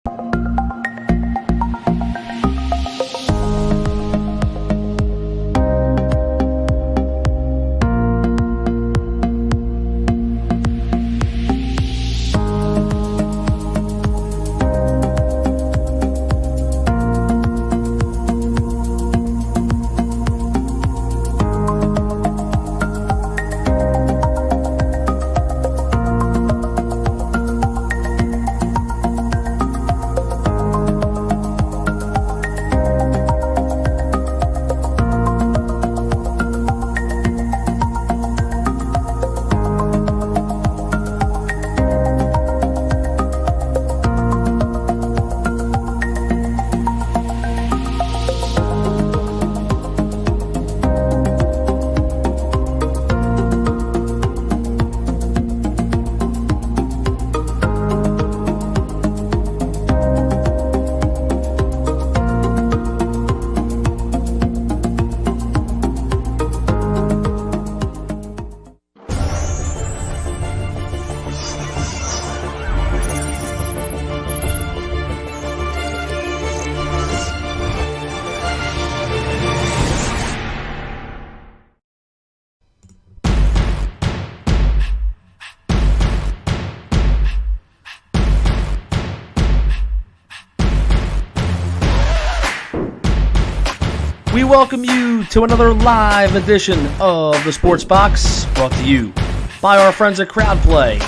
We welcome you to another live edition of the Sports Box, brought to you by our friends at CrowdPlay.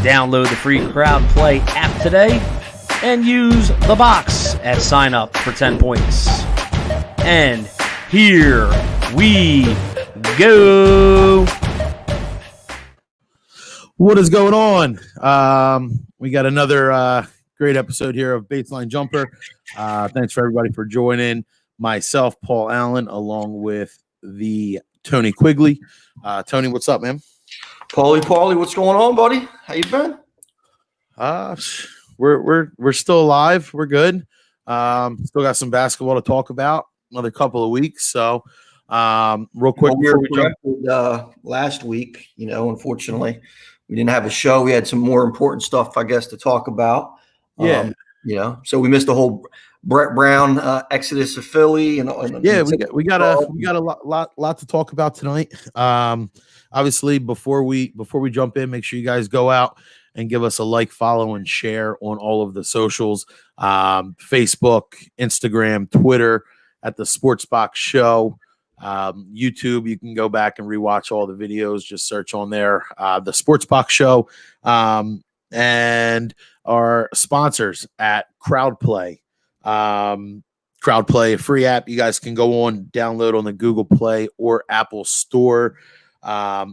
Download the free CrowdPlay app today and use the box at sign up for 10 points. And here we go. What is going on? We got another great episode here of Baseline Jumper. Thanks for everybody for joining. Myself, Paul Allen, along with the Tony Quigley. Tony, what's up, man? Paulie, what's going on, buddy? How you been? We're still alive. We're good. Still got some basketball to talk about. Another couple of weeks. So, real quick before we jump. Last week, unfortunately, we didn't have a show. We had some more important stuff, I guess, to talk about. Yeah. So we missed the whole Brett Brown exodus of Philly, and we got a lot to talk about tonight. Obviously, before we jump in, make sure you guys go out and give us a like, follow, and share on all of the socials: Facebook, Instagram, Twitter at the Sports Box Show, YouTube. You can go back and rewatch all the videos. Just search on there, the Sports Box Show, and our sponsors at CrowdPlay. CrowdPlay, a free app you guys can go on, download on the Google Play or Apple Store.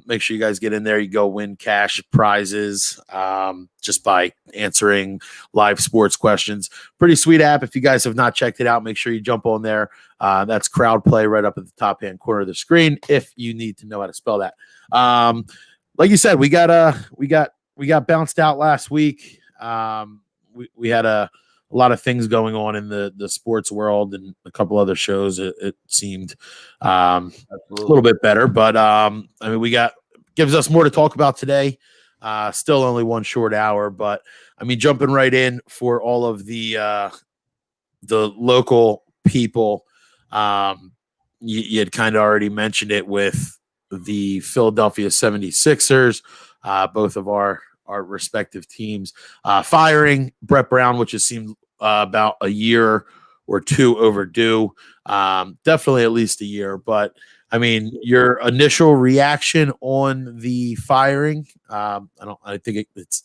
Make sure you guys get in there. You go win cash prizes just by answering live sports questions. Pretty sweet app. If you guys have not checked it out, make sure you jump on there. That's CrowdPlay right up at the top hand corner of the screen if you need to know how to spell that. Like you said, we got bounced out last week. We had a lot of things going on in the sports world and a couple other shows. It seemed a little bit better, but gives us more to talk about today. Still only one short hour, but jumping right in for all of the local people. You had kind of already mentioned it with the Philadelphia 76ers, both of our respective teams firing Brett Brown, which has seemed about a year or two overdue. Definitely at least a year. But your initial reaction on the firing, I think it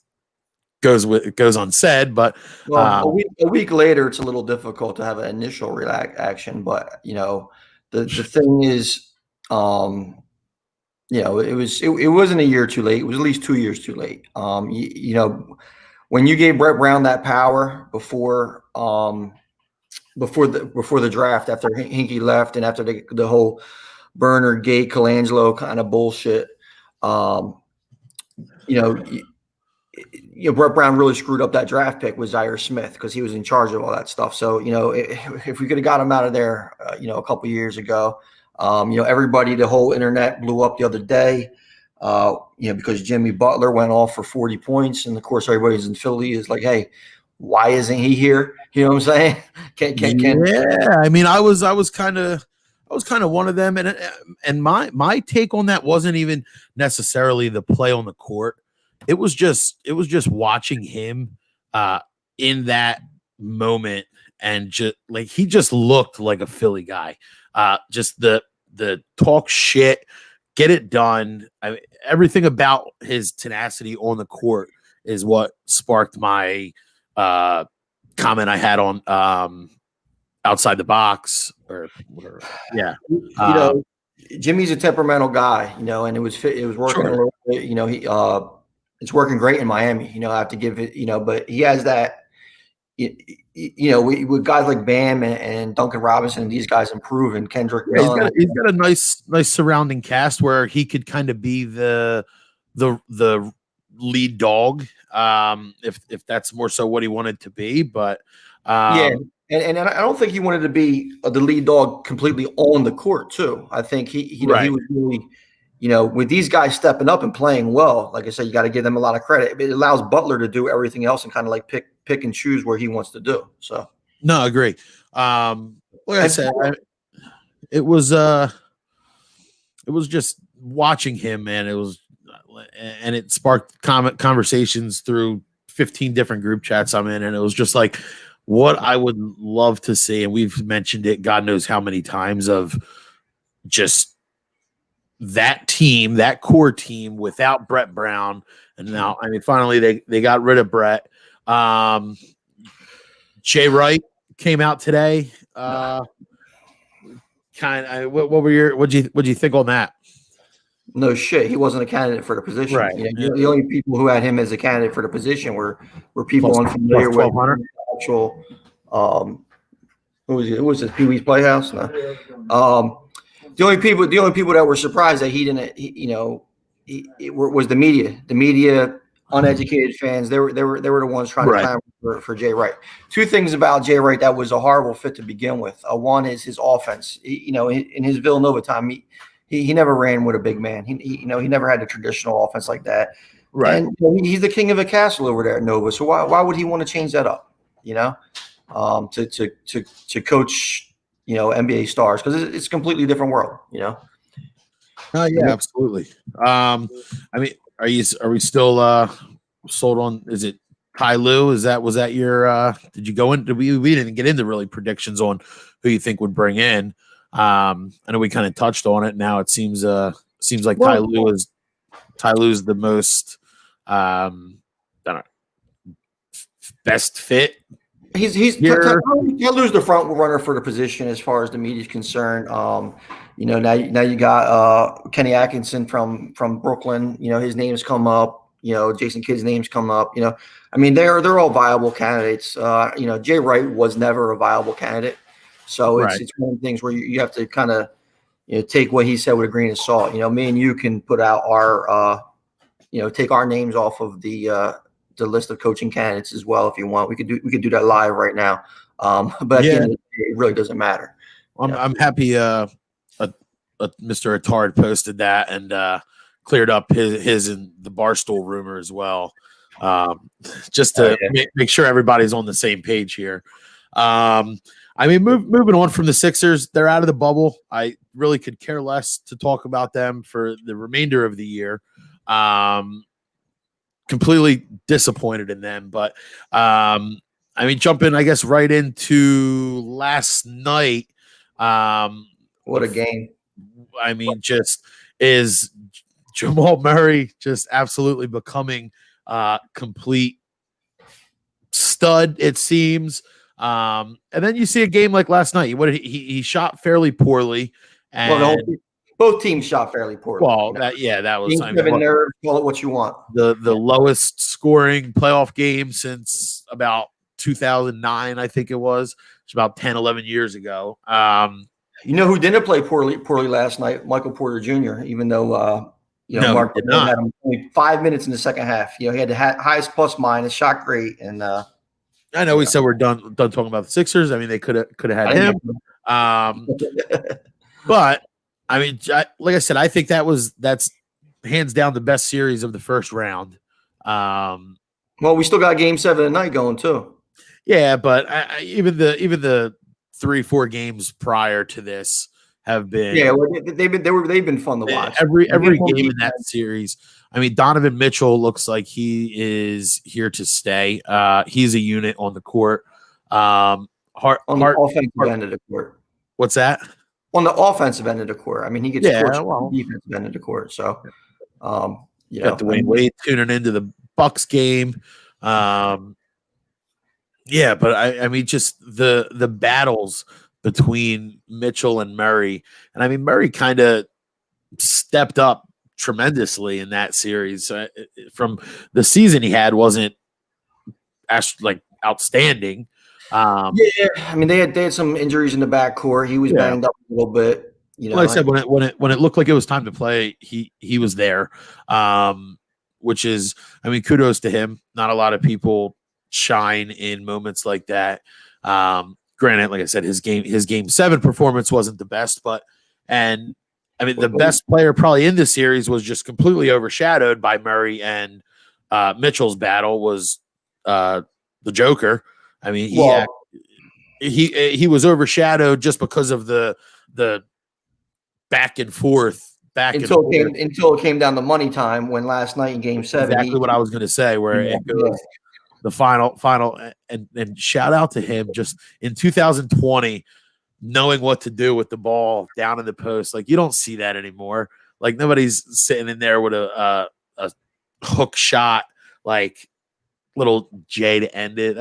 goes unsaid, but a week later, it's a little difficult to have an initial reaction. But the thing is, it wasn't a year too late. It was at least 2 years too late. When you gave Brett Brown that power before the draft, after Hinkie left and after the whole Burner, Gay, Colangelo kind of bullshit, Brett Brown really screwed up that draft pick with Zaire Smith because he was in charge of all that stuff. So if we could have got him out of there, a couple years ago. Everybody, the whole internet blew up the other day, because Jimmy Butler went off for 40 points. And of course, everybody's in Philly is like, hey, why isn't he here? You know what I'm saying? Yeah, I mean, I was kind of one of them, and my take on that wasn't even necessarily the play on the court. It was just watching him in that moment, and just like he just looked like a Philly guy. Just the talk shit, get it done. Everything about his tenacity on the court is what sparked my comment I had on outside the box or whatever. Yeah. Jimmy's a temperamental guy, and it was working a little bit, it's working great in Miami, I have to give it, but he has that, with guys like Bam and Duncan Robinson, these guys improve, and Kendrick. Yeah, he's got a nice surrounding cast where he could kind of be the lead dog, if that's more so what he wanted to be. But and I don't think he wanted to be the lead dog completely on the court too. I think he was really, with these guys stepping up and playing well. Like I said, you got to give them a lot of credit. It allows Butler to do everything else and kind of like pick and choose where he wants to do. So no, I agree. Like I said, it was just watching him, man. And it sparked conversations through 15 different group chats I'm in, and it was just like what I would love to see, and we've mentioned it God knows how many times, of just that team, that core team without Brett Brown. And now, I mean, finally they got rid of Brett. Jay Wright came out today. What do you think on that? No shit, he wasn't a candidate for the position. Right. The only people who had him as a candidate for the position were people unfamiliar with the actual. Who was it? Pee Wee's Playhouse? No. The only people that were surprised that he didn't, was the media. The media, uneducated fans. They were the ones trying to clamor for Jay Wright. Two things about Jay Wright that was a horrible fit to begin with. One is his offense. In his Villanova time, he never ran with a big man. He never had the traditional offense like that. Right. And he's the king of the castle over there at Nova. So why would he want to change that up? To coach, NBA stars, because it's a completely different world. Yeah, absolutely. I mean, are we still sold on? Is it Ty Lue? Was that your? Did you go in? We didn't get into really predictions on who you think would bring in. I know we kind of touched on it. Now it seems like Ty Lue's the most best fit. He's Lue's the front runner for the position as far as the media is concerned. Now you got Kenny Atkinson from Brooklyn. His name's come up. Jason Kidd's name's come up. I mean they're all viable candidates. Jay Wright was never a viable candidate. So it's one of the things where you have to kind of take what he said with a grain of salt. Me and you can put out our take our names off of the list of coaching candidates as well if you want. We could do that live right now. But at the end of the day, it really doesn't matter. I'm happy Mr. Attard posted that and cleared up his and the Barstool rumor as well. Just to make sure everybody's on the same page here. I mean, moving on from the Sixers, they're out of the bubble. I really could care less to talk about them for the remainder of the year. Completely disappointed in them. But, I mean, jumping, I guess, right into last night. What a game. I mean, just is Jamal Murray just absolutely becoming complete stud, it seems. And then you see a game like last night. He shot fairly poorly, and both teams shot fairly poorly. Well, that was nerves. Call it what you want. The lowest scoring playoff game since about 2009, I think it was. It's about 10, 11 years ago. Who didn't play poorly last night? Michael Porter Jr. Even though Mark did not. Had him only 5 minutes in the second half. He had the highest plus minus, shot great, and. I know we said we're done talking about the Sixers. I mean, they could have had him. But I mean, like I said, I think that's hands down the best series of the first round. Well, we still got Game 7 tonight going too. Yeah, but even the 3-4 games prior to this have been well, they've been fun to watch. every game in that series. I mean, Donovan Mitchell looks like he is here to stay. He's a unit on the court. On the offensive end of the court. What's that? On the offensive end of the court. I mean, he gets torched on the defensive end of the court. So, got Dwayne Wade tuning into the Bucks game. Yeah, but I mean, just the battles between Mitchell and Murray, and I mean, Murray kind of stepped up tremendously in that series. From the season he had wasn't like outstanding. I mean, they had some injuries in the backcourt. He was banged up a little bit. Like I said, when it looked like it was time to play, he was there. Which is, I mean, kudos to him. Not a lot of people shine in moments like that. Granted, like I said, his game 7 performance wasn't the best, I mean, the best player probably in this series was just completely overshadowed by Murray, and Mitchell's battle was the Joker. I mean, he was overshadowed just because of the back and forth. Until it came down to money time when last night in Game 7. Exactly what I was going to say, where it goes the final, and shout out to him just in 2020, knowing what to do with the ball down in the post. Like, you don't see that anymore. Like, nobody's sitting in there with a hook shot, like little J to end it.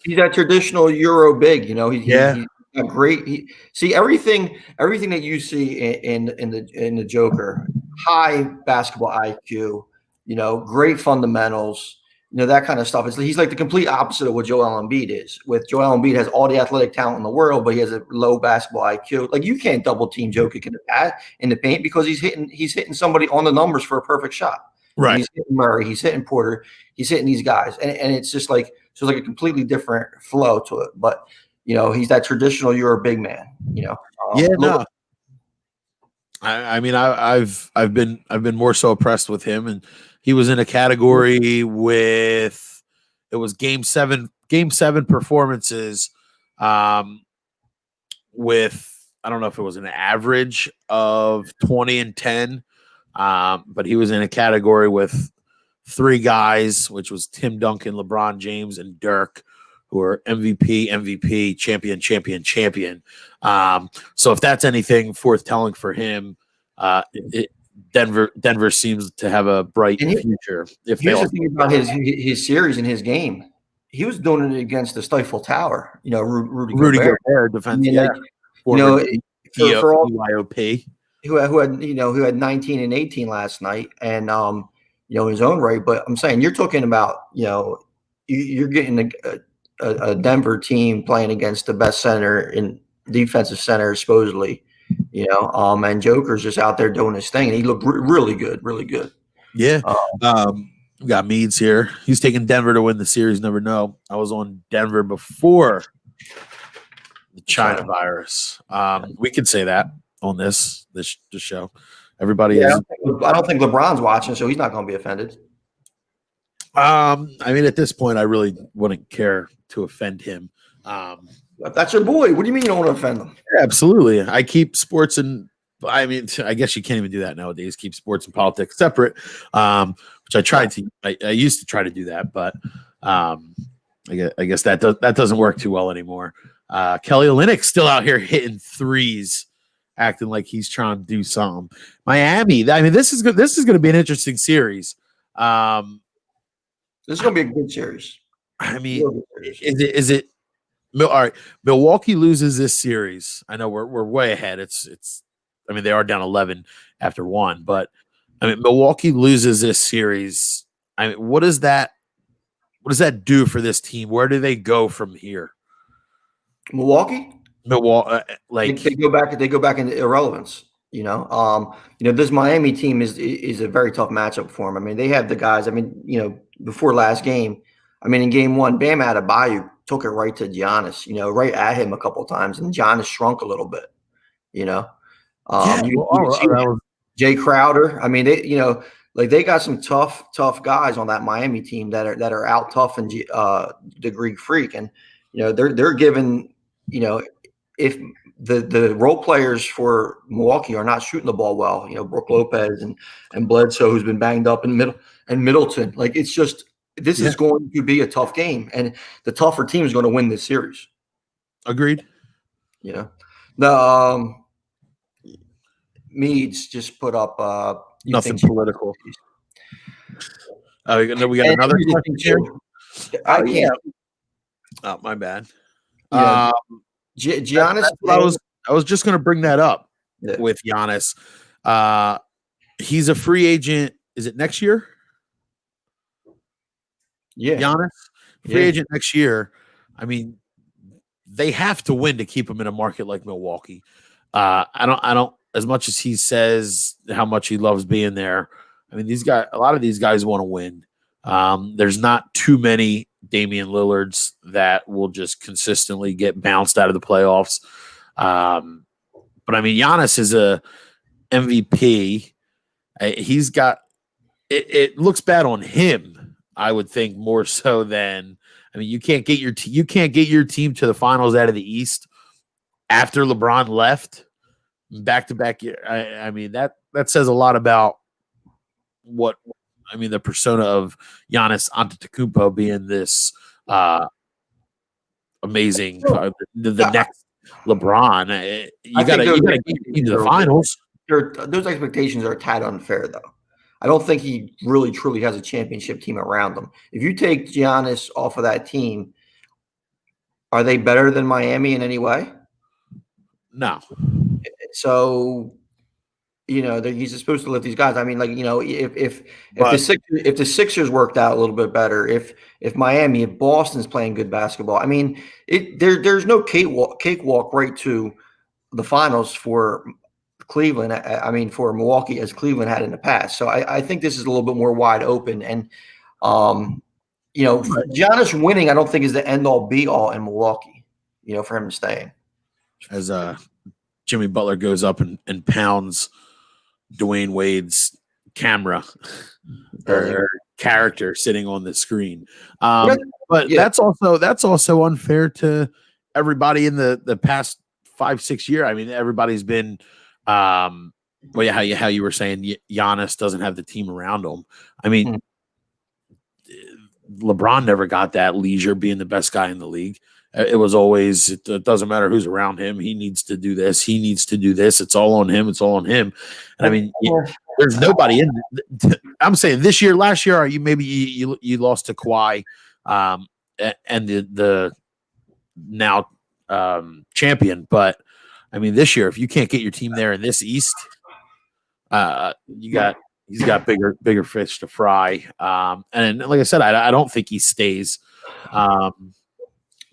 He's that traditional Euro big, he's great. See everything that you see in the Joker, high basketball IQ, great fundamentals, that kind of stuff. He's like the complete opposite of what Joel Embiid is. With Joel Embiid has all the athletic talent in the world, but he has a low basketball IQ. Like, you can't double team Jokic in the paint because he's hitting somebody on the numbers for a perfect shot. Right. He's hitting Murray, he's hitting Porter, he's hitting these guys, and it's just like a completely different flow to it. But he's that traditional. You're a big man. I mean, I've been more so impressed with him, and he was in a category with it was game seven performances, with I don't know if it was an average of 20 and 10, but he was in a category with 3 guys, which was Tim Duncan, LeBron James, and Dirk, who are MVP, champion. So if that's anything forth telling for him, Denver seems to have a bright future. Here's the thing about his series and his game. He was doing it against the Stifle Tower, Rudy Gobert defense, for all YOP, who had 19 and 18 last night, and in his own right. But I'm saying, you're talking about, you're getting a Denver team playing against the best center in defensive center, supposedly, and Joker's just out there doing his thing, and he looked really good. Yeah. We got Meads here. He's taking Denver to win the series. Never know. I was on Denver before the China virus. We could say that on this show. Everybody is. I don't think LeBron's watching, so he's not going to be offended. I mean, at this point, I really wouldn't care to offend him. That's your boy. What do you mean you don't want to offend him? Yeah, absolutely. I keep sports and I mean, I guess you can't even do that nowadays. Keep sports and politics separate, which I tried to. I used to try to do that, but I guess that doesn't work too well anymore. Kelly Olynyk's still out here hitting threes, acting like he's trying to do something. Miami. I mean, this is good. This is going to be an interesting series. This is going to be a good series. I mean, is it? All right, Milwaukee loses this series. I know we're way ahead. It's. I mean, they are down 11 after 1, but I mean, Milwaukee loses this series. I mean, what does that do for this team? Where do they go from here? Milwaukee, like they go back into irrelevance. This Miami team is a very tough matchup for them. I mean, they have the guys. I mean, before last game, I mean, in game 1, Bam Adebayo took it right to Giannis. Right at him a couple of times, and Giannis shrunk a little bit. Jay Crowder. I mean, like they got some tough guys on that Miami team that are out tough and the Greek Freak, and they're given if the role players for Milwaukee are not shooting the ball well, Brook Lopez and Bledsoe, who's been banged up in Middleton, like it's just this is going to be a tough game, and the tougher team is going to win this series. Agreed. The Meads just put up nothing political. We got another question here. I can't. Oh, my bad. Giannis. I was just going to bring that up with Giannis. He's a free agent. Is it next year? Yeah, Giannis, free agent next year. I mean, they have to win to keep him in a market like Milwaukee. I don't. As much as he says how much he loves being there, I mean, a lot of these guys want to win. There's not too many Damian Lillards that will just consistently get bounced out of the playoffs. But I mean, Giannis is a MVP. He's got it looks bad on him, I would think, more so than you can't get your team to the finals out of the East after LeBron left back to back year. I mean that says a lot about the persona of Giannis Antetokounmpo being this amazing the next LeBron. You got to get your team to the finals. Those expectations are a tad unfair, though. I don't think he really truly has a championship team around him. If you take Giannis off of that team, are they better than Miami in any way? No. So, he's supposed to lift these guys. I mean, if the Sixers worked out a little bit better, if Miami, if Boston's playing good basketball, I mean, there's no cakewalk right to the finals for Cleveland. For Milwaukee, as Cleveland had in the past. So I think this is a little bit more wide open. And Giannis winning, I don't think is the end all be all in Milwaukee. For him to stay. As Jimmy Butler goes up and pounds Dwayne Wade's camera or character sitting on the screen. But that's also unfair to everybody in the past 5-6 years. I mean, everybody's been how you were saying Giannis doesn't have the team around him. I mean, LeBron never got that leisure being the best guy in the league. It was always, it doesn't matter who's around him. He needs to do this. He needs to do this. It's all on him. It's all on him. And I mean, there's nobody in. I'm saying this year, last year, you lost to Kawhi, and the now champion. But I mean, this year, if you can't get your team there in this East, he's got bigger fish to fry. And like I said, I don't think he stays.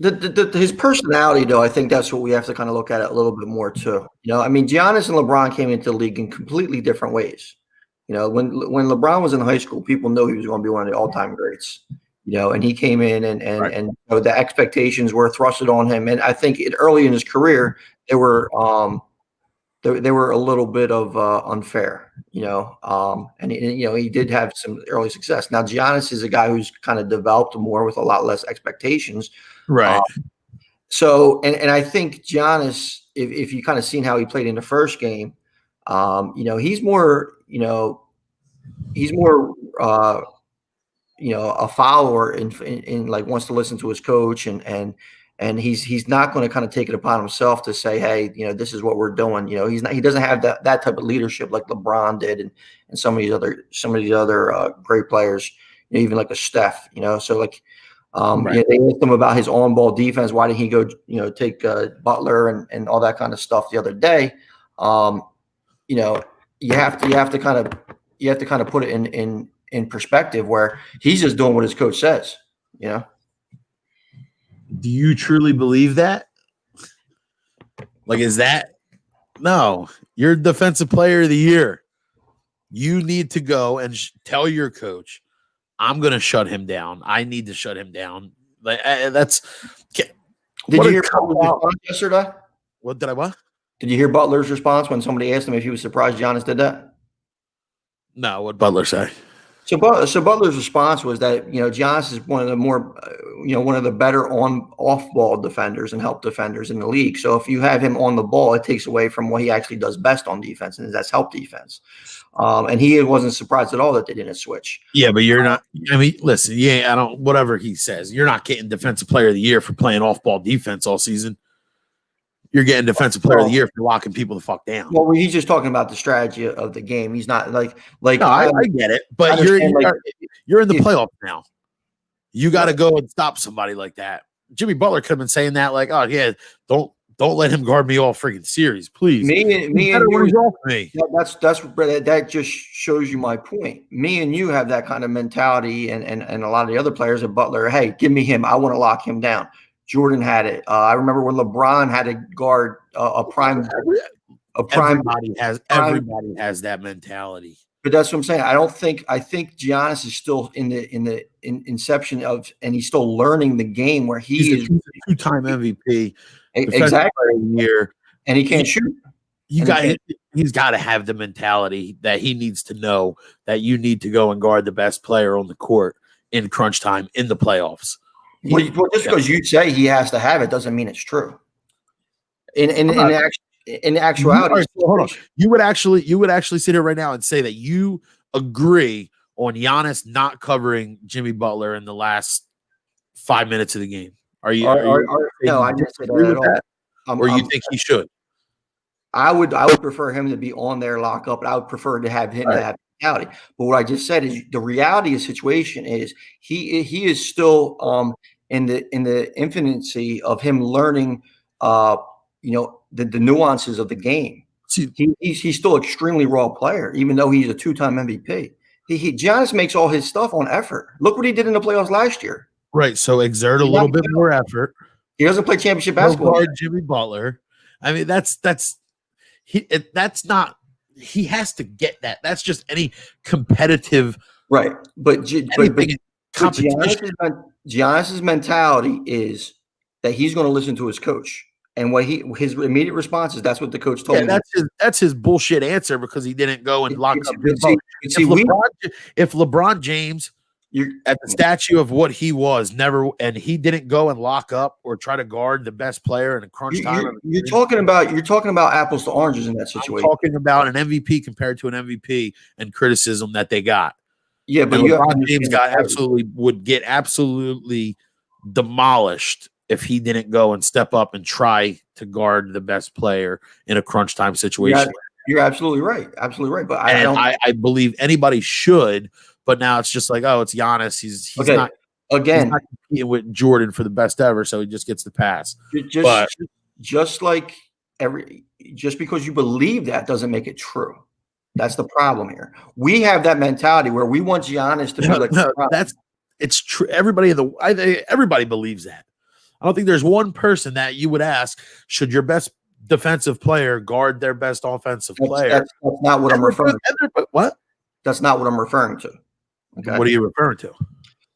His personality, though, I think that's what we have to kind of look at it a little bit more too. Giannis and LeBron came into the league in completely different ways. When LeBron was in high school, people knew he was going to be one of the all-time greats. And he came in and the expectations were thrusted on him. And I think early in his career, they were a little bit of unfair. And he did have some early success. Now Giannis is a guy who's kind of developed more with a lot less expectations. Right. So I think Giannis, if you kind of seen how he played in the first game, he's more a follower in like wants to listen to his coach and he's not going to kind of take it upon himself to say, hey, this is what we're doing. He doesn't have that type of leadership like LeBron did and some of these other great players, even like a Steph, so like. They asked him about his on-ball defense. Why didn't he go, take Butler and all that kind of stuff the other day? You have to kind of put it in perspective where he's just doing what his coach says. Do you truly believe that? Like, is that no? You're Defensive Player of the Year. You need to go and tell your coach, I'm going to shut him down. I need to shut him down. Like that's. Did you hear Butler's response yesterday? What? Did you hear Butler's response when somebody asked him if he was surprised Giannis did that? No, what Butler say? So Butler's response was that Giannis is one of the more one of the better off ball defenders and help defenders in the league. So if you have him on the ball, it takes away from what he actually does best on defense, and that's help defense. And he wasn't surprised at all that they didn't switch. Yeah, but you're not. I mean, listen, I don't. Whatever he says, you're not getting Defensive Player of the Year for playing off ball defense all season. You're getting Defensive Player of the Year for locking people the fuck down. Well, he's just talking about the strategy of the game. He's not like. No, I get it, but you're in the playoffs now. You got to go and stop somebody like that. Jimmy Butler could have been saying that, like, "Oh yeah, don't let him guard me all freaking series, please." Me and you, me. That just shows you my point. Me and you have that kind of mentality, and a lot of the other players at Butler. Hey, give me him. I want to lock him down. Jordan had it. I remember when LeBron had to guard a prime. Everybody has that mentality. But that's what I'm saying. I think Giannis is still in the inception of, and he's still learning the game where he's a two-time MVP, exactly year, and he can't shoot. He's got to have the mentality that he needs to know that you need to go and guard the best player on the court in crunch time in the playoffs. Well, just because you say he has to have it doesn't mean it's true. In actuality, right, so hold on. You would actually sit here right now and say that you agree on Giannis not covering Jimmy Butler in the last 5 minutes of the game. Are you? No, I didn't say that at all. Or you think he should? I would prefer him to be on there lock up, and I would prefer to have him to have mentality. But what I just said is the reality of the situation is he is still in the infancy of him learning the nuances of the game. He's still an extremely raw player, even though he's a two-time MVP. Giannis makes all his stuff on effort. Look what he did in the playoffs last year. Right. So exert a little bit more effort. He doesn't play championship basketball. Guard Jimmy Butler. I mean, that's not. He has to get that. That's just any competitive, right? But Giannis's mentality is that he's going to listen to his coach. And his immediate response is, that's what the coach told me. That's his bullshit answer, because he didn't go and lock up. If LeBron James, at the statue of what he was, and he didn't go and lock up or try to guard the best player in a crunch time. You're talking about apples to oranges in that situation. I'm talking about an MVP compared to an MVP and criticism that they got. Yeah, but LeBron James would get absolutely demolished if he didn't go and step up and try to guard the best player in a crunch time situation. You're absolutely right. Absolutely right. But I believe anybody should, but now it's just like, oh, it's Giannis. He's not competing with Jordan for the best ever, so he just gets the pass. Just because you believe that doesn't make it true. That's the problem here. We have that mentality where we want Giannis to be like it's true. Everybody believes that. I don't think there's one person that you would ask, should your best defensive player guard their best offensive player? That's not what I'm referring to. What? That's not what I'm referring to. Okay. What are you referring to?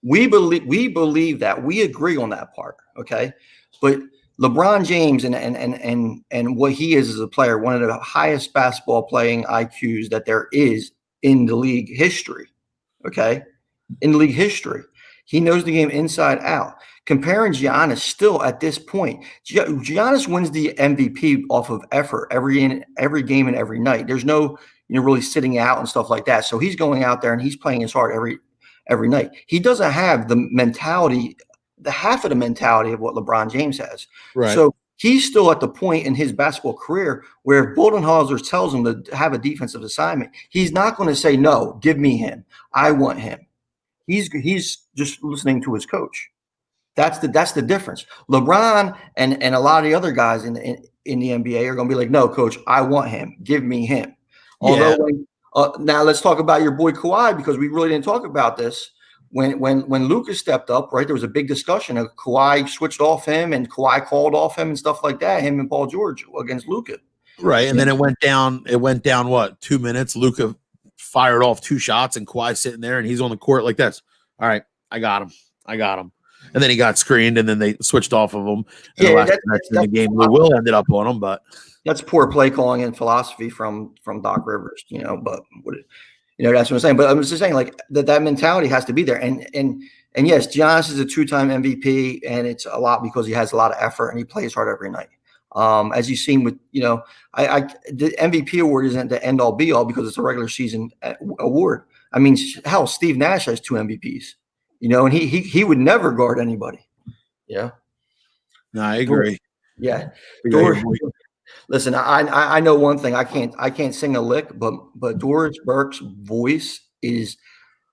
We believe that. We agree on that part. Okay. But LeBron James and what he is as a player, one of the highest basketball playing IQs that there is in the league history. Okay. In the league history. He knows the game inside out. Comparing Giannis still at this point, Giannis wins the MVP off of effort every game and every night. There's no really sitting out and stuff like that. So he's going out there and he's playing his heart every night. He doesn't have the mentality, the half of the mentality of what LeBron James has. Right. So he's still at the point in his basketball career where if Budenholzer tells him to have a defensive assignment, he's not going to say, no, give me him. I want him. He's just listening to his coach. That's the difference. LeBron and a lot of the other guys in the NBA are going to be like, no, coach, I want him. Give me him. Although now let's talk about your boy Kawhi, because we really didn't talk about this. When Luka stepped up, right, there was a big discussion of Kawhi switched off him and Kawhi called off him and stuff like that, him and Paul George against Luka. Right, and then it went down what, 2 minutes? Luka fired off 2 shots and Kawhi sitting there and he's on the court like this. All right, I got him. And then he got screened, and then they switched off of him. And the last connection in the game, Will ended up on him, but that's poor play calling and philosophy from Doc Rivers, But That's what I'm saying. But I'm just saying, like that mentality has to be there. And yes, Giannis is a 2-time MVP, and it's a lot because he has a lot of effort and he plays hard every night. As you've seen with, the MVP award isn't the end all be all because it's a regular season award. I mean, hell, Steve Nash has 2 MVPs, and he would never guard anybody. Yeah. No, I agree. Yeah. Listen, I know one thing. I can't sing a lick, but Doris Burke's voice is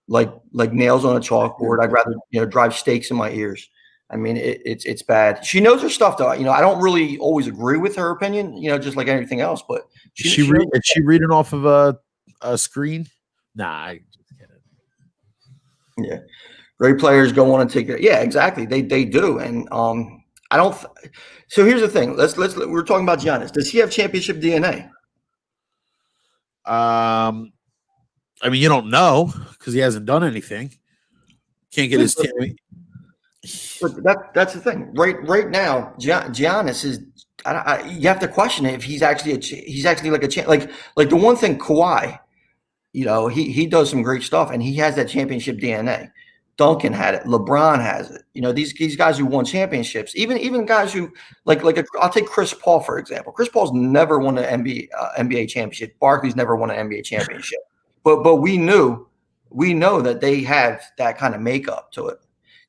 like nails on a chalkboard. I'd rather drive stakes in my ears. I mean, it's bad. She knows her stuff, though. I don't really always agree with her opinion. Just like anything else. But is she reading off of a screen? Nah, I just get it. Yeah, great players go on and take it. Yeah, exactly. They do, and I don't. So here's the thing. We're talking about Giannis. Does he have championship DNA? I mean, you don't know because he hasn't done anything. Can't get his team. But that's the thing. Right now, Giannis is. You have to question it if he's actually like a champ. Like the one thing, Kawhi, he does some great stuff, and he has that championship DNA. Duncan had it. LeBron has it. These guys who won championships, even guys who I'll take Chris Paul for example. Chris Paul's never won an NBA championship. Barkley's never won an NBA championship. But we know that they have that kind of makeup to it.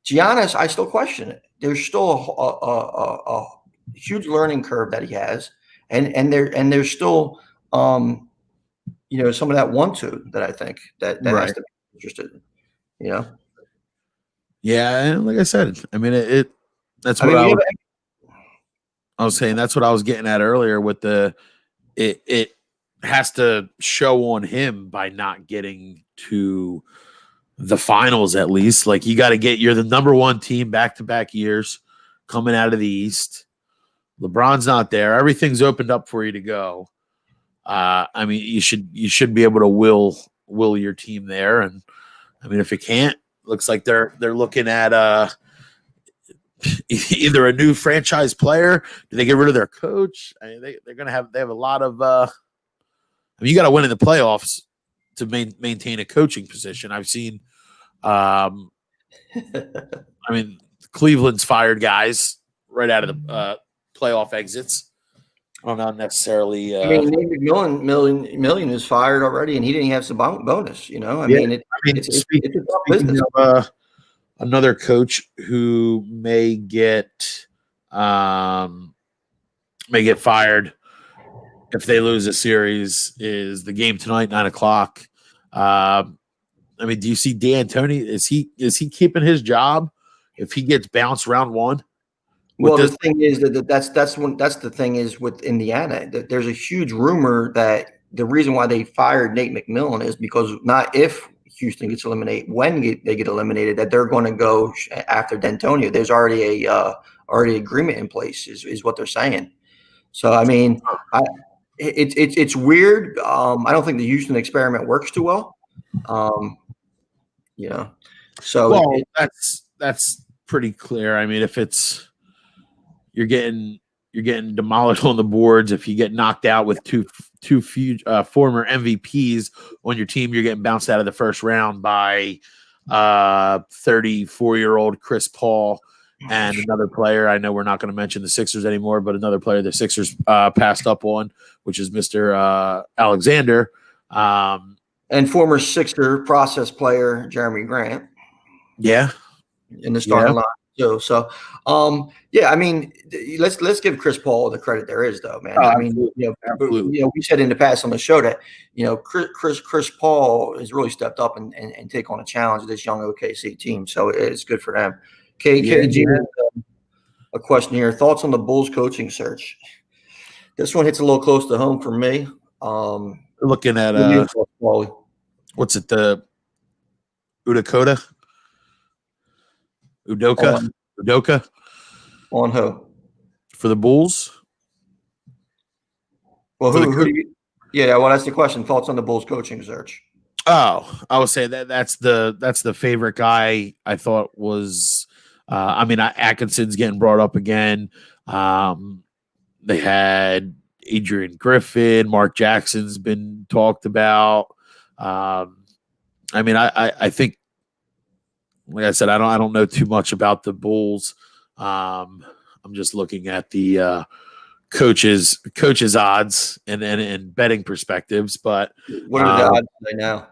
Giannis, I still question it. There's still a huge learning curve that he has, and there's still some of that 1-2 that I think that right. Has to be interested in. Yeah, and like I said, I mean that's what I was saying. That's what I was getting at earlier with it has to show on him by not getting to the finals at least. Like you're the number 1 team back-to-back years coming out of the East. LeBron's not there. Everything's opened up for you to go. I mean, you should be able to will your team there. And I mean, if you can't, looks like they're looking at either a new franchise player. Do they get rid of their coach? I mean, they have a lot of. I mean, you got to win in the playoffs to maintain a coaching position. I've seen. I mean, Cleveland's fired guys right out of the playoff exits. Well, not necessarily. I mean, Nate McMillan is fired already, and he didn't have some bonus. I mean, it's a tough business. Of, another coach who may get fired if they lose a series is the game tonight, 9:00. I mean, do you see D'Antoni? Is he keeping his job if he gets bounced round 1? Well, the thing is that's the thing is with Indiana that there's a huge rumor that the reason why they fired Nate McMillan is because not if Houston gets eliminated, when they get eliminated, that they're going to go after D'Antonio. There's already already agreement in place is what they're saying. So I mean, it's weird. I don't think the Houston experiment works too well. So that's pretty clear. I mean, if it's you're getting demolished on the boards. If you get knocked out with two former MVPs on your team, you're getting bounced out of the first round by 34-year-old Chris Paul and another player. I know we're not going to mention the Sixers anymore, but another player the Sixers passed up on, which is Mr. Alexander. And former Sixer process player Jeremy Grant. Yeah. In the starting line. So, I mean, let's give Chris Paul the credit there is, though, man. I mean, we said in the past on the show that Chris Paul has really stepped up and take on a challenge of this young OKC team. So it's good for them. KG, a question here: thoughts on the Bulls coaching search? This one hits a little close to home for me. Looking at what's it? The Udoka. Udoka on who for the Bulls? Well, who do you? Yeah, well, that's the question. Thoughts on the Bulls coaching search? Oh, I would say that's the favorite guy. I thought was. I mean, Atkinson's getting brought up again. They had Adrian Griffin, Mark Jackson's been talked about. I mean, I think, like I said, I don't know too much about the Bulls. I'm just looking at the coaches odds and betting perspectives, but What are the odds right now?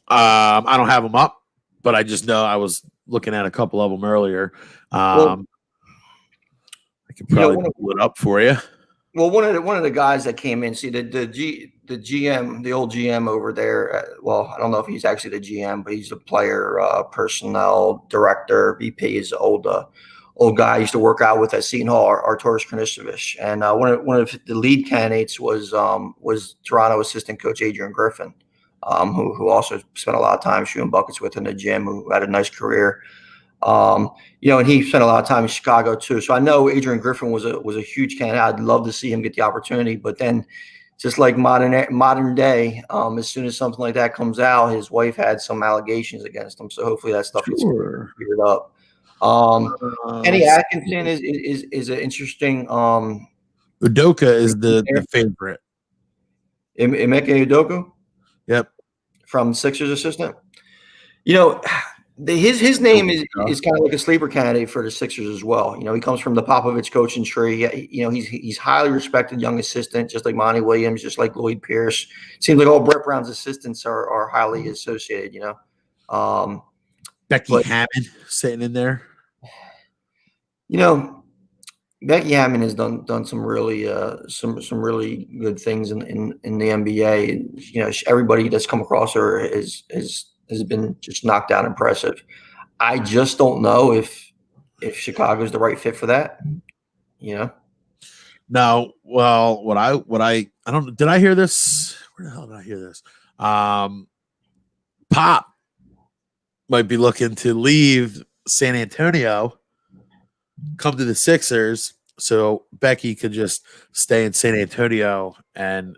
I don't have them up, but I just know I was looking at a couple of them earlier. Well, I could probably pull it up for you. Well, one of the guys that came in, see the GM, the old GM over there. Well, I don't know if he's actually the GM, but he's a player personnel director. VP is old guy. I used to work out with at Seton Hall, Arturas Kranicevic, and one of the lead candidates was Toronto assistant coach Adrian Griffin, who also spent a lot of time shooting buckets with in the gym, who had a nice career. And he spent a lot of time in Chicago too. So I know Adrian Griffin was a huge candidate. I'd love to see him get the opportunity, but then just like modern day, as soon as something like that comes out, his wife had some allegations against him. So hopefully that stuff gets figured up. Kenny Atkinson is an interesting. Udoka is the favorite. Emeka Udoka? Yep. From Sixers assistant. His name is kind of like a sleeper candidate for the Sixers as well. He comes from the Popovich coaching tree. He's highly respected young assistant, just like Monty Williams, just like Lloyd Pierce. Seems like all Brett Brown's assistants are highly associated. Becky Hammond sitting in there. Becky Hammond has done some really some really good things in the NBA. Everybody that's come across her has been just knocked out impressive. I just don't know if Chicago's the right fit for that. No, well, what I don't, did I hear this? Where the hell did I hear this? Pop might be looking to leave San Antonio, come to the Sixers, so Becky could just stay in San Antonio and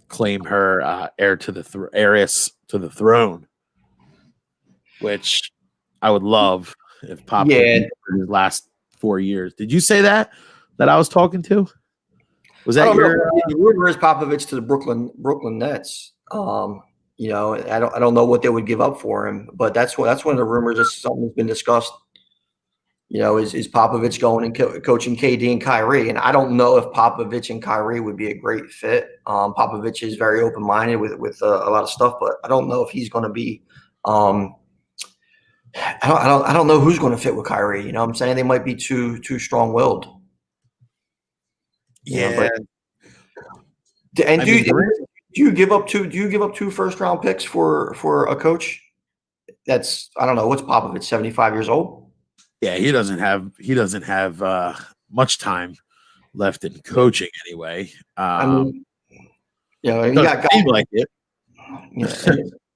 claim her heiress to the throne. Which I would love if Pop did for his last 4 years. Did you say that I was talking to? Was that your the rumor is Popovich to the Brooklyn Nets? I don't know what they would give up for him, but that's one of the rumors. That's something that's been discussed. Is Popovich going and coaching KD and Kyrie? And I don't know if Popovich and Kyrie would be a great fit. Popovich is very open minded with a lot of stuff, but I don't know if he's going to be. I don't know who's going to fit with Kyrie. You know what I'm saying? They might be too strong-willed. Yeah. Do you give up 2 first-round picks for a coach? That's, I don't know, what's Popovich, 75 years old? Yeah, he doesn't have much time left in coaching anyway. You got guys like it.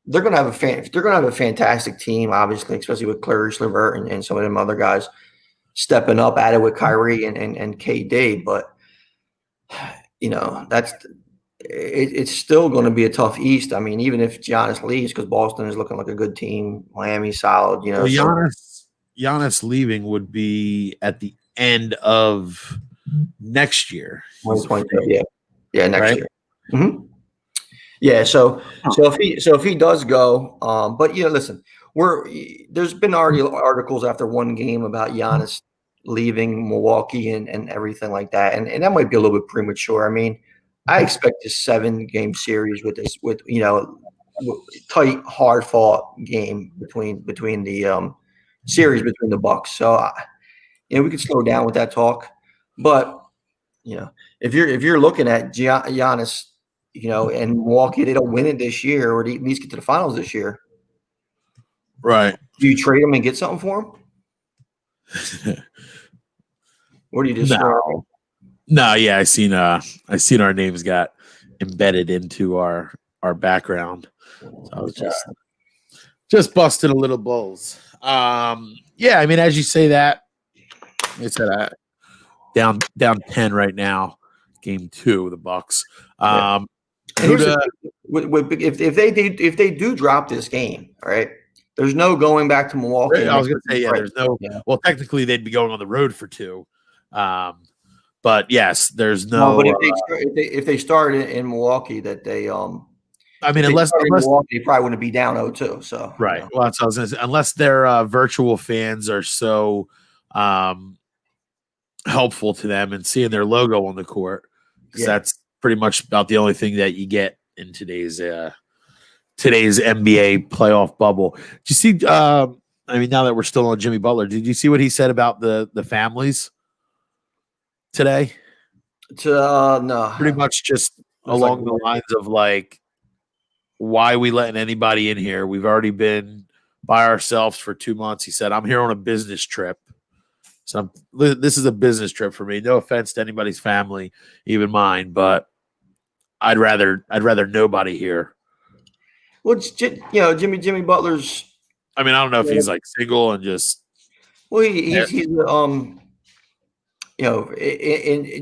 They're going to have a fantastic team, obviously, especially with Clarice Levert and some of them other guys stepping up at it with Kyrie and KD. But it's still going to be a tough East. I mean, even if Giannis leaves, because Boston is looking like a good team, Miami solid. Giannis leaving would be at the end of next year. 2022, yeah, next year. Mm-hmm. Yeah, so if he does go, but listen, there's been already articles after one game about Giannis leaving Milwaukee and everything like that, and that might be a little bit premature. I mean, I expect a 7-game series with tight, hard fought game between the series between the Bucks. So we could slow down with that talk, but if you're looking at Giannis. And Milwaukee, they don't win it this year, or they at least get to the finals this year. Right. Do you trade him and get something for him? Or do you just No, yeah, I seen our names got embedded into our background. So I was just busting a little balls. Yeah, I mean, as you say that, it's at down 10 right now. Game 2 of the Bucks. If they do drop this game, all right, there's no going back to Milwaukee. I was going to say, there's no. Yeah. Well, technically, they'd be going on the road for 2, but yes, there's no. But if they start in Milwaukee, that they I mean, If they unless started Milwaukee, they probably wouldn't be down 0-2. So right. Well, that's what I was going to say. Unless their virtual fans are so helpful to them and seeing their logo on the court, because that's pretty much about the only thing that you get in today's NBA playoff bubble. Did you see? I mean, now that we're still on Jimmy Butler, did you see what he said about the families today? No, Pretty much just along the lines of like, why are we letting anybody in here? We've already been by ourselves for 2 months. He said, I'm here on a business trip. So this is a business trip for me. No offense to anybody's family, even mine, but I'd rather nobody here. Well, Jimmy Butler's. I mean, I don't know if he's like single and just. Well, he's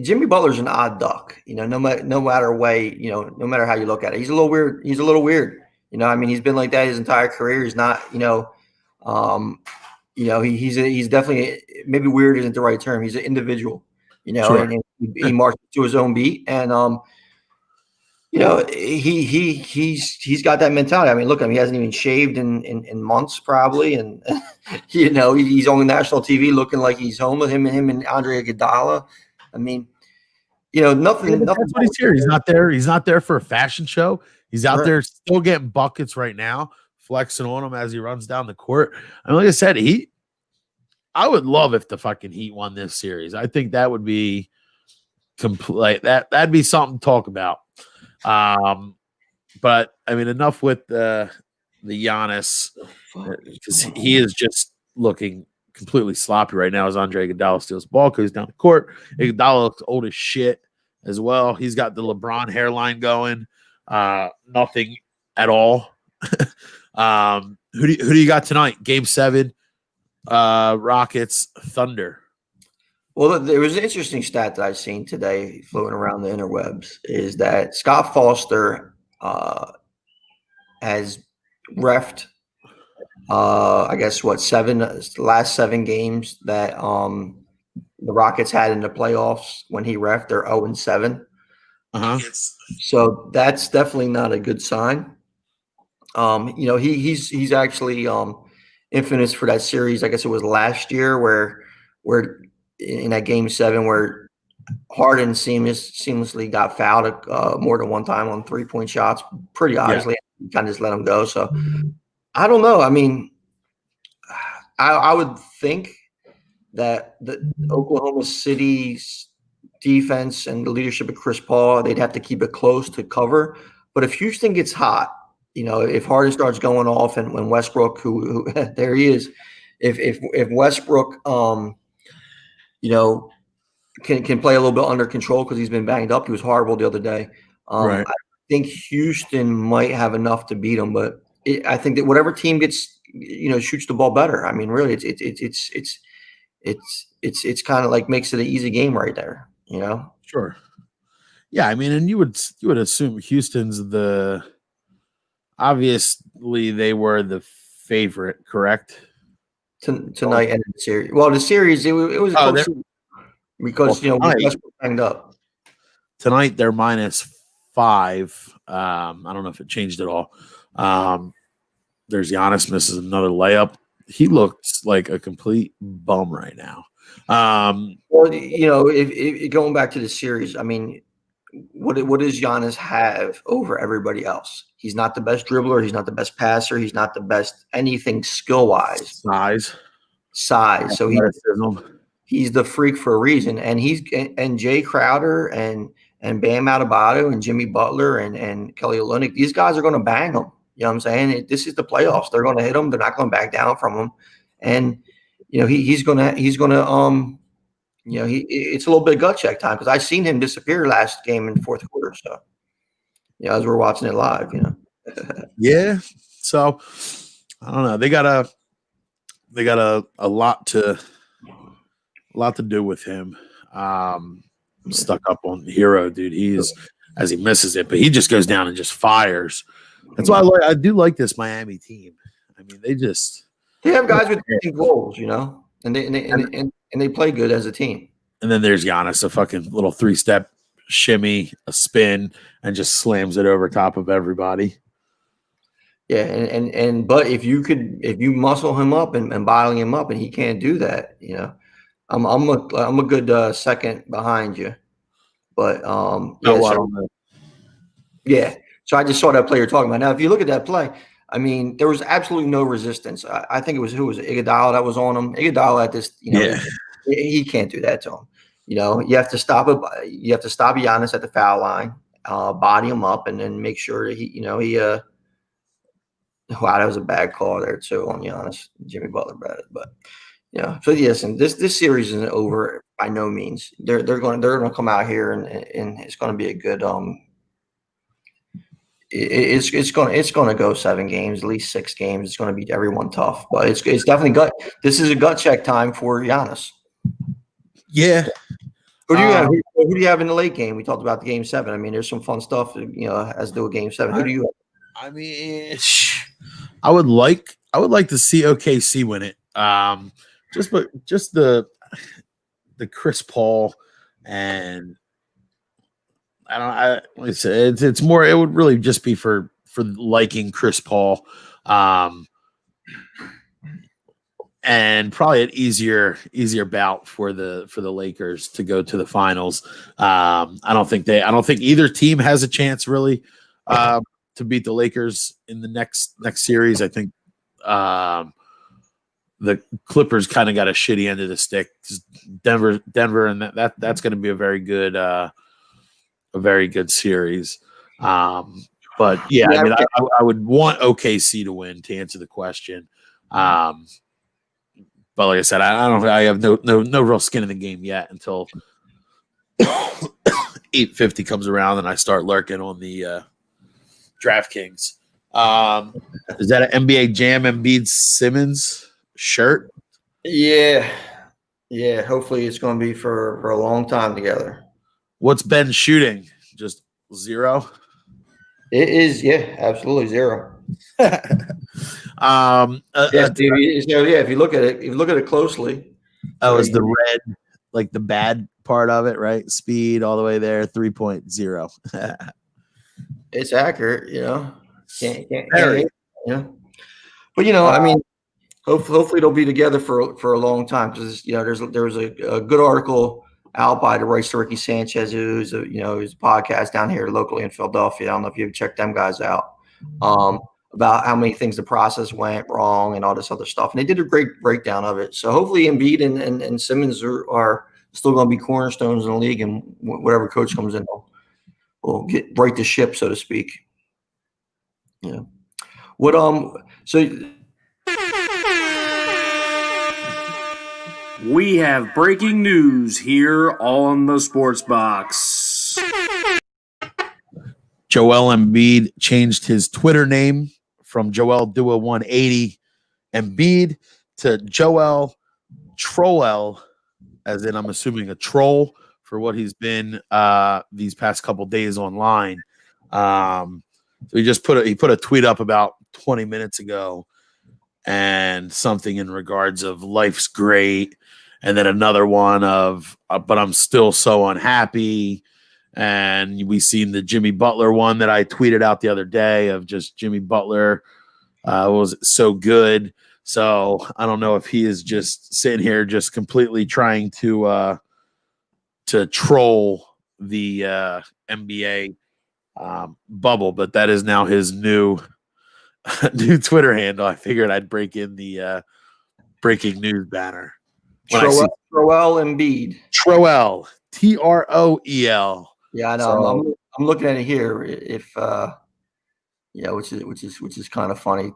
Jimmy Butler's an odd duck. No matter way, no matter how you look at it, he's a little weird. He's a little weird. I mean, he's been like that his entire career. He's not, he's definitely, maybe weird isn't the right term. He's an individual, Sure. and he marches to his own beat, and he's got that mentality. I mean, look at him; he hasn't even shaved in months, probably, and he's on national TV looking like he's home with him and Andre Iguodala. I mean, nothing. That's what he's here. He's not there. He's not there for a fashion show. He's out there still getting buckets right now, flexing on him as he runs down the court. I mean, like I said, I would love if the fucking Heat won this series. I think that would be complete. That'd be something to talk about. But I mean, enough with the Giannis, because he is just looking completely sloppy right now as Andre Iguodala steals the ball, goes down the court. Iguodala looks old as shit as well. He's got the LeBron hairline going. Nothing at all. Who do you got tonight? Game 7, Rockets, Thunder. Well, there was an interesting stat that I've seen today floating around the interwebs, is that Scott Foster has reffed, I guess, last 7 games that the Rockets had in the playoffs when he reffed. They're 0-7. So that's definitely not a good sign. He's actually infamous for that series. I guess it was last year where in that game 7 where Harden seamlessly got fouled more than one time on 3-point shots. Pretty obviously, kind of just let him go. So I don't know. I mean, I would think that the Oklahoma City's defense and the leadership of Chris Paul, they'd have to keep it close to cover. But if Houston gets hot, if Harden starts going off and when Westbrook, who there he is, if Westbrook, can play a little bit under control because he's been banged up. He was horrible the other day. Right. I think Houston might have enough to beat him, but I think that whatever team gets, shoots the ball better. I mean, really, it's kind of like makes it an easy game right there. Sure. Yeah, I mean, and you would assume Houston's obviously they were the favorite, correct? Tonight and the series. Well, the series it was close because Westbrook banged up. Tonight they're -5. I don't know if it changed at all. There's Giannis misses another layup. He looks like a complete bum right now. Well, if going back to the series, I mean, what does Giannis have over everybody else? He's not the best dribbler. He's not the best passer. He's not the best anything skill-wise. Size. So he's the freak for a reason. And Jay Crowder and Bam Adebayo and Jimmy Butler and Kelly Olynyk, these guys are going to bang them. You know what I'm saying? This is the playoffs. They're going to hit them. They're not going to back down from them. And he's gonna it's a little bit of gut check time because I seen him disappear last game in the fourth quarter. So as we're watching it live, Yeah. So I don't know. They got a lot to do with him. I'm stuck up on Hero, dude. He's as he misses it, but he just goes down and just fires. That's why I do like this Miami team. I mean, they have guys with goals, and they play good as a team. And then there's Giannis, a fucking little 3-step shimmy, a spin, and just slams it over top of everybody. Yeah, and but if you muscle him up and bottle him up, and he can't do that, I'm a good second behind you. But Oh, yeah, I so don't know. yeah, so I just saw that play you're talking about. Now, if you look at that play, I mean, there was absolutely no resistance. I think it was, who was it? Iguodala that was on him. Iguodala at this, Yeah. he can't do that to him. You have to stop it. You have to stop Giannis at the foul line, body him up, and then make sure that wow, that was a bad call there too on Giannis. Jimmy Butler bad it, but so yes, and this series isn't over by no means. They're going to come out here and it's going to be a good it's going to go 7 games, at least 6 games. It's going to beat everyone tough, but it's definitely gut. This is a gut check time for Giannis. Yeah. Who do you have? Who do you have in the late game? We talked about the game 7. I mean, there's some fun stuff, as to do a game 7. Who do you have? I mean, I would like to see OKC win it. Just the Chris Paul, and like I said, it's more. It would really just be for liking Chris Paul, and probably an easier bout for the Lakers to go to the finals. I don't think either team has a chance really to beat the Lakers in the next series. I think the Clippers kind of got a shitty end of the stick. Denver, and that's going to be a very good series. But yeah, I mean, I would want OKC to win, to answer the question. But like I said, I have no real skin in the game yet until 8:50 comes around and I start lurking on the DraftKings. Is that an NBA Jam Embiid Simmons shirt? Yeah. Hopefully, it's going to be for a long time together. What's Ben shooting? Just 0? It is, yeah, absolutely 0. If you look at it closely. Is the red like the bad part of it, right? Speed all the way there, 3.0. It's accurate, Can't, But I mean, hopefully they'll be together for a long time, because there was a good article out by the Rice to Ricky Sanchez, who's a podcast down here locally in Philadelphia. I don't know if you've checked them guys out, about how many things the process went wrong and all this other stuff. And they did a great breakdown of it. So hopefully Embiid and Simmons are still going to be cornerstones in the league, and whatever coach comes in will get right the ship, so to speak. Yeah. We have breaking news here on the Sports Box. Joel Embiid changed his Twitter name from Joel Dua 180 Embiid to Joel Troll, as in I'm assuming a troll, for what he's been these past couple days online. So he just put a tweet up about 20 minutes ago, and something in regards of life's great, and then another one of but I'm still so unhappy. And we seen the Jimmy Butler one that I tweeted out the other day of just Jimmy Butler was so good. So I don't know if he is just sitting here just completely trying to troll the NBA bubble, but that is now his new Twitter handle. I figured I'd break in the breaking news banner. Troel Embiid. Troel, Troel. Yeah, I know. So, I'm looking at it here. If which is kind of funny.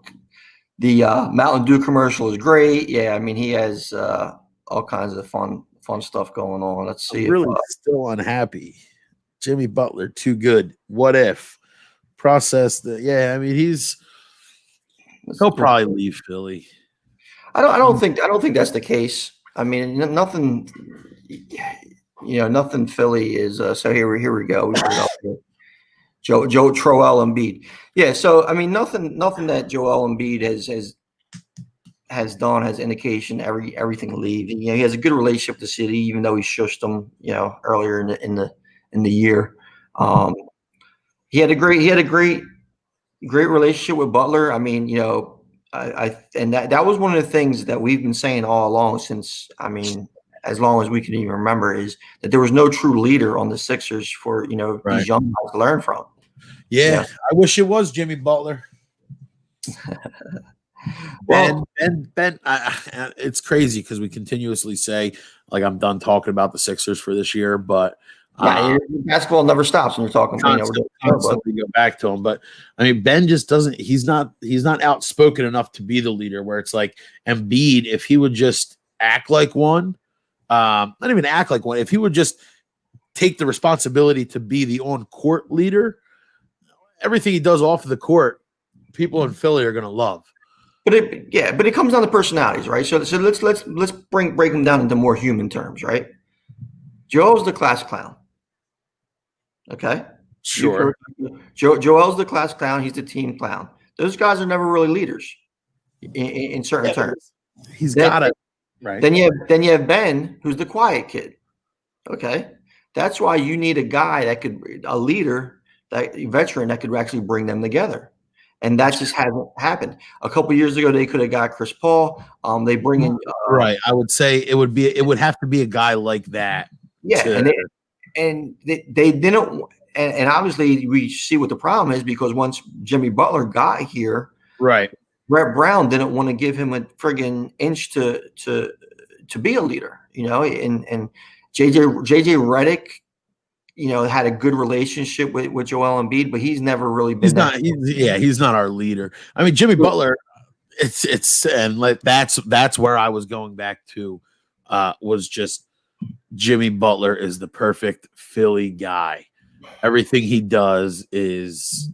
The Mountain Dew commercial is great. Yeah, I mean, he has all kinds of fun stuff going on. Let's see. I'm really still unhappy. Jimmy Butler, too good. What if? Process the. Yeah, I mean, he'll probably leave Philly. I don't think that's the case. I mean, nothing. Nothing Philly is. So here we go. Joel Embiid. Yeah. So I mean, nothing that Joel Embiid has done has indication everything leave. He has a good relationship with the city, even though he shushed them, earlier in the year. He had a great great relationship with Butler. I mean, and that was one of the things that we've been saying all along since, I mean, as long as we can even remember, is that there was no true leader on the Sixers for, Right. these young guys to learn from. Yeah, I wish it was Jimmy Butler. Well, Ben, it's crazy because we continuously say, like, I'm done talking about the Sixers for this year, but basketball never stops when you're talking. Constantly go back to him. But I mean, Ben just doesn't. He's not outspoken enough to be the leader. Where it's like Embiid, if he would just act like one, not even act like one. If he would just take the responsibility to be the on-court leader, everything he does off of the court, people in Philly are going to love. But it comes down to personalities, right? So let's break them down into more human terms, right? Joel's the class clown. Okay. Sure. Joel's the class clown. He's the team clown. Those guys are never really leaders in certain terms. He's got it. Right. Then you have Ben, who's the quiet kid. Okay. That's why you need a leader, a veteran that could actually bring them together. And that just hasn't happened. A couple of years ago, they could have got Chris Paul. They bring in right. I would say it would have to be a guy like that. Yeah, and they didn't, and obviously we see what the problem is, because once Jimmy Butler got here, right, Brett Brown didn't want to give him a friggin' inch to be a leader, and JJ Redick, had a good relationship with Joel Embiid, but he's never really been. He's not our leader. I mean, Jimmy Butler. That's where I was going back to. Was just Jimmy Butler is the perfect Philly guy. Everything he does is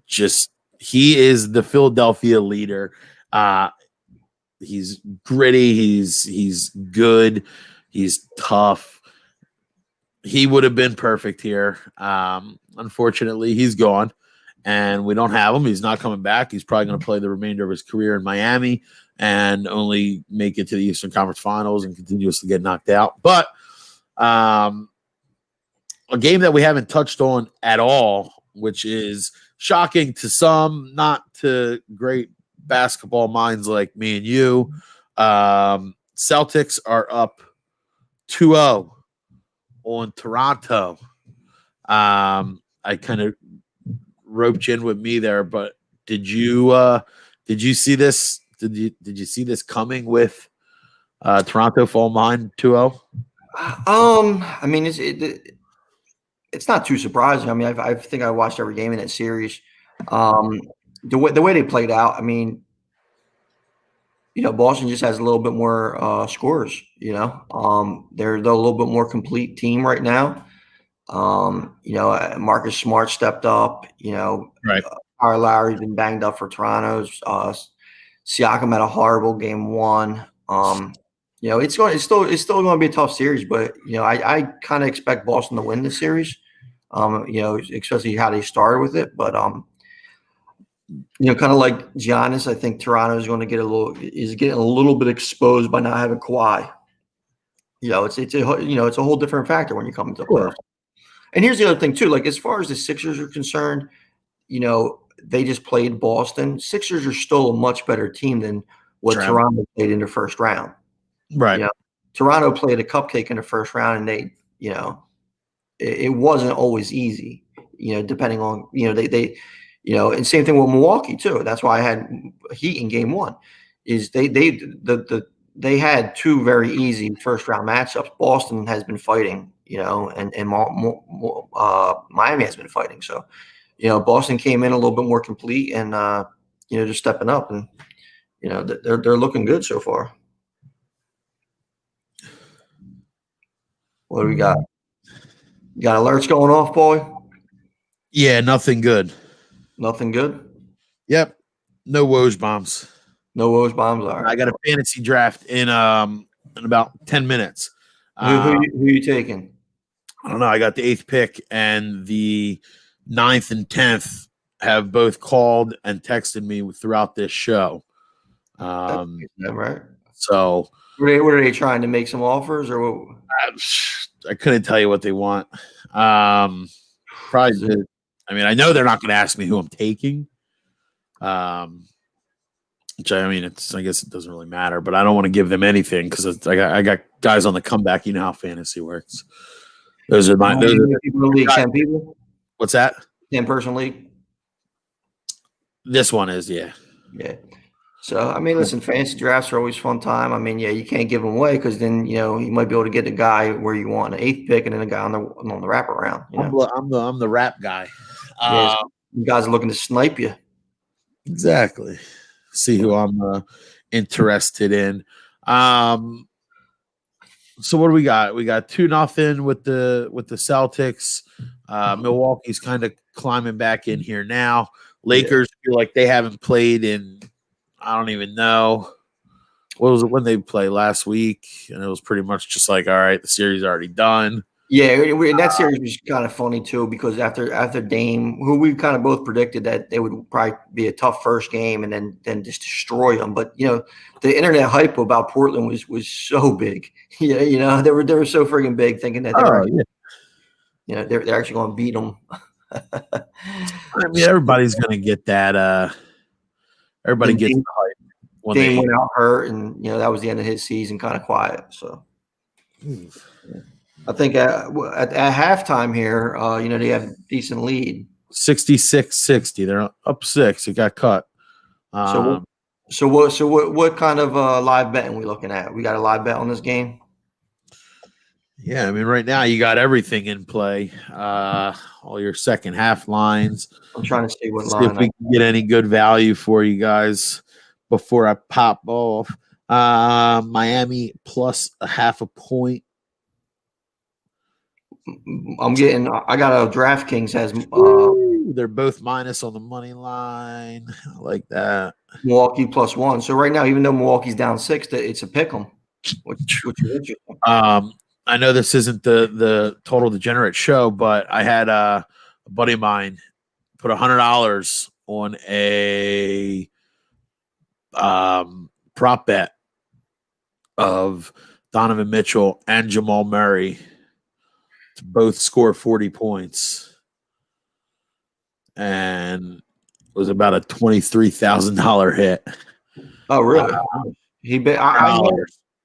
just he is the Philadelphia leader. He's gritty. He's good. He's tough. He would have been perfect here. Unfortunately, he's gone, and we don't have him. He's not coming back. He's probably going to play the remainder of his career in Miami and only make it to the Eastern Conference Finals and continuously get knocked out. But a game that we haven't touched on at all, which is shocking to some, not to great basketball minds like me and you. Celtics are up 2-0 on Toronto. I kind of roped you in with me there, but did you see this? Did you see this coming with Toronto falling behind 2-0? I mean, it's not too surprising. I mean, I think I watched every game in that series. The way they played out, I mean, Boston just has a little bit more scores. They're a little bit more complete team right now. Marcus Smart stepped up. Right. Kyle Lowry's been banged up for Toronto. Siakam had a horrible game one. It's still going to be a tough series, but I kind of expect Boston to win this series. Especially how they started with it, but kind of like Giannis, I think Toronto is going to getting a little bit exposed by not having Kawhi. It's a whole different factor when you come into playoffs. And here's the other thing too, like as far as the Sixers are concerned, they just played Boston. Sixers are still a much better team than what Toronto played in the first round. Right. Toronto played a cupcake in the first round, and they, it wasn't always easy, depending on, they and same thing with Milwaukee too. That's why I had Heat in game one. Is they had two very easy first round matchups. Boston has been fighting, and Miami has been fighting. So, Boston came in a little bit more complete, and just stepping up, and they're looking good so far. What do we got? You got alerts going off, boy? Yeah, nothing good. Nothing good? Yep. No Woj bombs. No Woj bombs. All right. I got a fantasy draft in about 10 minutes. Who are you taking? I don't know. I got the 8th pick, and the 9th and 10th have both called and texted me throughout this show. Right. So what are they trying to make some offers, or what? I couldn't tell you what they want. Probably. I mean, I know they're not going to ask me who I'm taking. Which I mean, I guess it doesn't really matter, but I don't want to give them anything because I got guys on the comeback. You know how fantasy works. Those are my. Those are people in the league. 10 people. What's that? 10-person league. This one is, yeah. Yeah. So I mean, listen, fantasy drafts are always fun time. I mean, yeah, you can't give them away because then you might be able to get the guy where you want an 8th pick and then a guy on the wraparound. I'm the rap guy. Yeah, you guys are looking to snipe you. Exactly. See who I'm interested in. So what do we got? We got 2-0 with the Celtics. Milwaukee's kind of climbing back in here now. Lakers feel like they haven't played in, I don't even know. What was it when they played last week? And it was pretty much just like, all right, the series already done. Yeah, and that series was kind of funny too because after Dame, who we kind of both predicted that they would probably be a tough first game and then just destroy them. But the internet hype about Portland was so big. Yeah, they were so freaking big, thinking that they're actually going to beat them. I mean, everybody's going to get that. Everybody gets the hype. Dame went out hurt, and that was the end of his season, kind of quiet. So. I think at halftime here, they have a decent lead. 66-60. They're up 6. It got cut. So what kind of live betting we looking at? We got a live bet on this game? Yeah, I mean, right now you got everything in play. All your second half lines. I'm trying to see what line. If we can get any good value for you guys before I pop off. Miami plus a 0.5 point. I got a DraftKings has they're both minus on the money line. I like that. Milwaukee +1. So right now, even though Milwaukee's down 6, it's a pick 'em. Which is interesting. I know this isn't the total degenerate show, but I had a buddy of mine put $100 on a prop bet of Donovan Mitchell and Jamal Murray to both score 40 points, and it was about a $23,000 hit. Oh, really? He bet.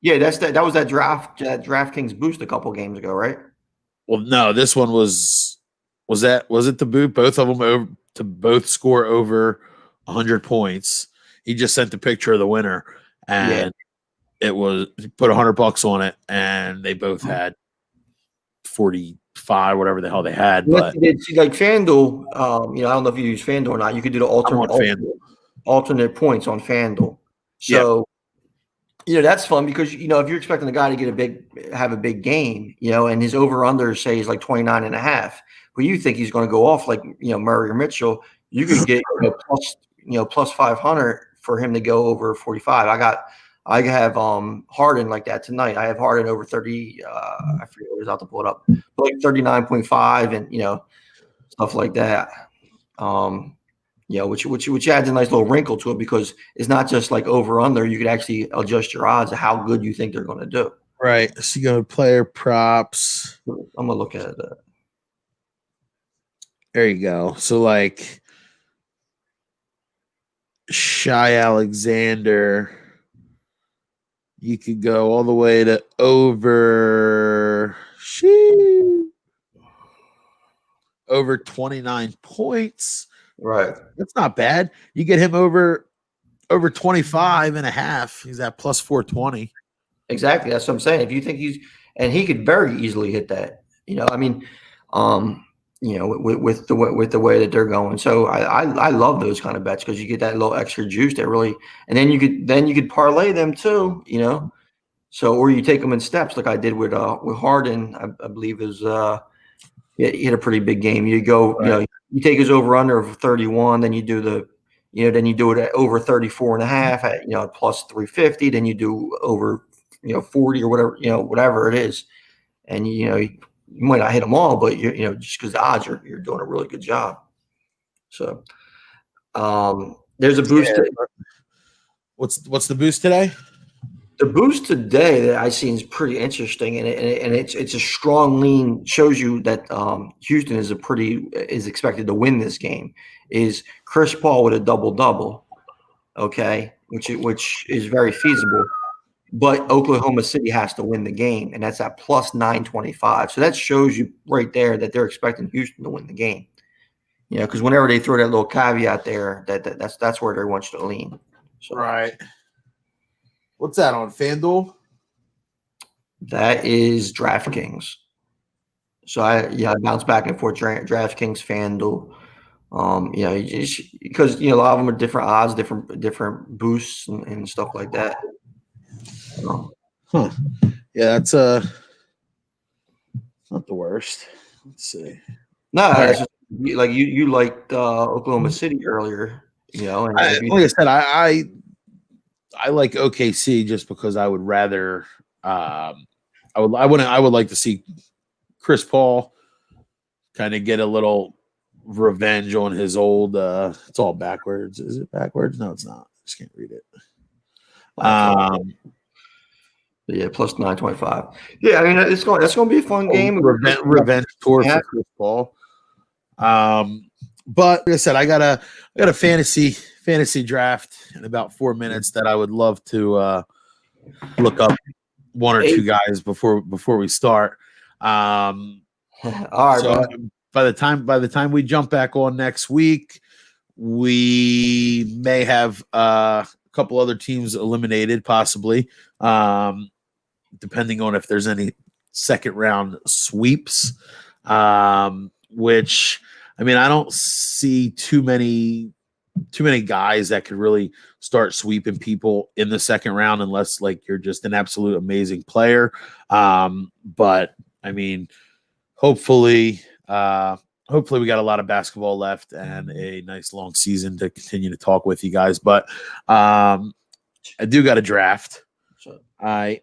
Yeah, that was that DraftKings boost a couple games ago, right? Well, no, this one was it the boot? Both of them over to both score over 100 points. He just sent the picture of the winner, and it was he put $100 on it, and they both had 45, whatever the hell they had. But see, like FanDuel, I don't know if you use FanDuel or not. You could do the alternate points on FanDuel. So, that's fun because if you're expecting a guy to have a big game, and his over under say is like 29.5, but you think he's going to go off like Murray or Mitchell, you could get plus 500 for him to go over 45. I have Harden like that tonight. I have Harden over 30. I forget what it was out to pull it up, like 39.5 and stuff like that. Which adds a nice little wrinkle to it because it's not just like over under. You could actually adjust your odds of how good you think they're going to do. Right. So you go to player props. I'm gonna look at that. There you go. So like Shai Alexander. You could go all the way to over 29 points. Right. That's not bad. You get him over 25.5. He's at plus 420. Exactly. That's what I'm saying. If you think he could very easily hit that. With the way that they're going. So I love those kind of bets because you get that little extra juice that really, and then you could parlay them too, So or you take them in steps like I did with Harden. I believe is he had a pretty big game. You go, right. You take his over under of 31, then you do then you do it at over 34.5 at plus 350. Then you do over 40 or whatever it is, and you might not hit them all, but just because the odds you're doing a really good job. So there's a boost. What's the boost today? The boost today that I seen is pretty interesting, and it's a strong lean. Shows you that Houston is expected to win this game. Is Chris Paul with a double, okay, which is very feasible. But Oklahoma City has to win the game, and that's at plus 925. So that shows you right there that they're expecting Houston to win the game. You know, because whenever they throw that little caveat there, that's where they want you to lean. So. Right. What's that on FanDuel? That is DraftKings. So I bounce back and forth DraftKings, FanDuel. Because a lot of them are different odds, different boosts and stuff like that. Yeah, that's not the worst. Let's see. No, it's just, like you liked Oklahoma City earlier. And like I said, I like OKC just because I would rather I would like to see Chris Paul kind of get a little revenge on his old it's all backwards. Is it backwards? No, it's not. I just can't read it. Yeah, plus 925. Yeah, I mean that's going to be a fun game. Revenge tour for Chris Paul. But like I said, I got a fantasy draft in about 4 minutes that I would love to look up one or two guys before we start. All right. So by the time we jump back on next week, we may have a couple other teams eliminated, possibly, depending on if there's any second round sweeps. Which, I mean, I don't see too many guys that could really start sweeping people in the second round unless like you're just an absolute amazing player. But I mean, hopefully we got a lot of basketball left and a nice long season to continue to talk with you guys. But I do got a draft. I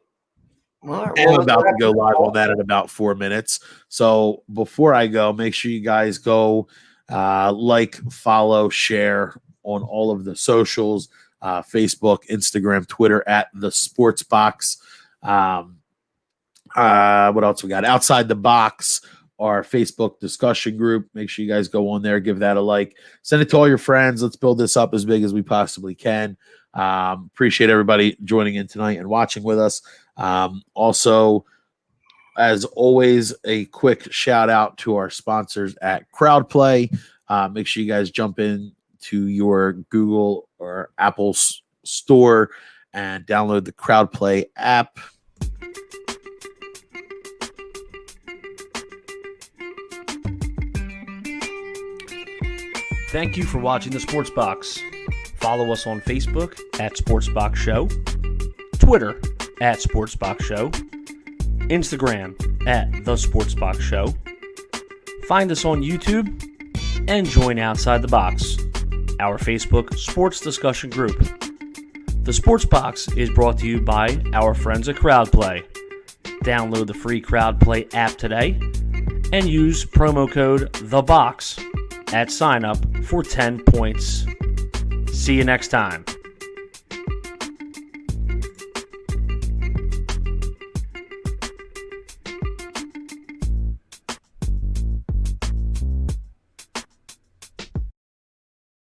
am about to go live on that in about 4 minutes. So before I go, make sure you guys go follow, share on all of the socials, Facebook, Instagram, Twitter at The Sports Box. What else we got? Outside the Box, our Facebook discussion group. Make sure you guys go on there, give that a like. Send it to all your friends. Let's build this up as big as we possibly can. Appreciate everybody joining in tonight and watching with us. Also, as always, a quick shout out to our sponsors at CrowdPlay. Make sure you guys jump in to your Google or Apple store and download the CrowdPlay app. Thank you for watching the Sports Box. Follow us on Facebook at Sports Box Show, Twitter at Sports Box Show, Instagram at The Sports Box Show. Find us on YouTube and join Outside the Box, our Facebook sports discussion group. The Sports Box is brought to you by our friends at CrowdPlay. Download the free CrowdPlay app today and use promo code THEBOX at sign up for 10 points. See you next time.